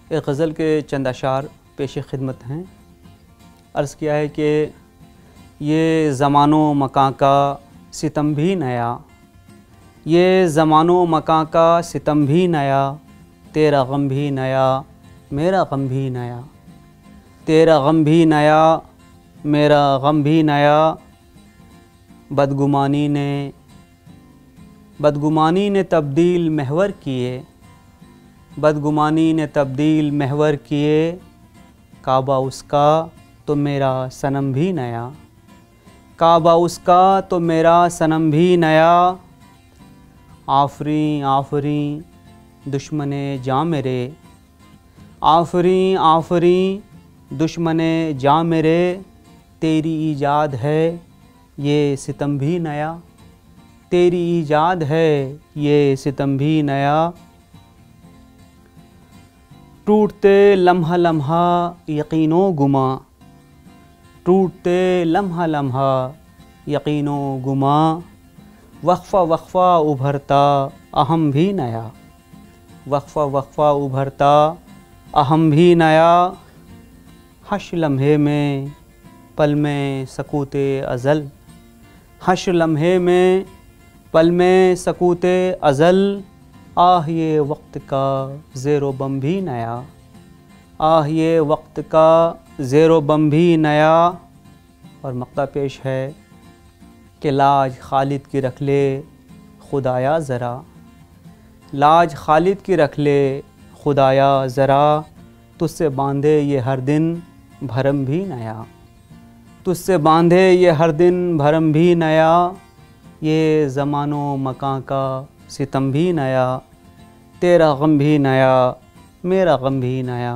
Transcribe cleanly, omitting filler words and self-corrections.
एक गज़ल के चंद अशार पेश खिदमत हैं। अर्ज़ किया है कि ये ज़मानो मकां का सितम भी नया, ये ज़मानो मकां का सितम भी नया, तेरा गम भी नया मेरा गम भी नया, तेरा गम भी नया मेरा गम भी नया। बदगुमानी ने तब्दील महवर किए, बदगुमानी ने तब्दील महवर किए, काबा उसका तो मेरा सनम भी नया, काबा उसका तो मेरा सनम भी नया। आफरी आफरी दुश्मने जां मेरे, आफरी आफरी दुश्मने जां मेरे, तेरी ईजाद है ये सितम भी नया, तेरी ईजाद है ये सितम भी नया। टूटते लम्हा लम्हा यकीनो गुमा, टूटते लम्हा लम्हा यकीनो गुमा, वक्फ़ा वक्फ़ा उभरता अहम भी नया, वक्फ़ा वक्फ़ा उभरता अहम भी नया। हश लम्हे में पल में सकूते अज़ल, हश लम्हे में पल में सकूते अज़ल, आह ये वक्त का ज़ेरो बम भी नया, आह ये वक्त का ज़ेरो बम भी नया। और मक़ता पेश है कि लाज खालिद की रख ले खुदाया ज़रा, लाज खालिद की रख ले खुदाया ज़रा, तुझसे बांधे ये हर दिन भरम भी नया, तुझसे बांधे ये हर दिन भरम भी नया। ये ज़मानो मकां का सितम भी नया, तेरा गम भी नया मेरा गम भी नया।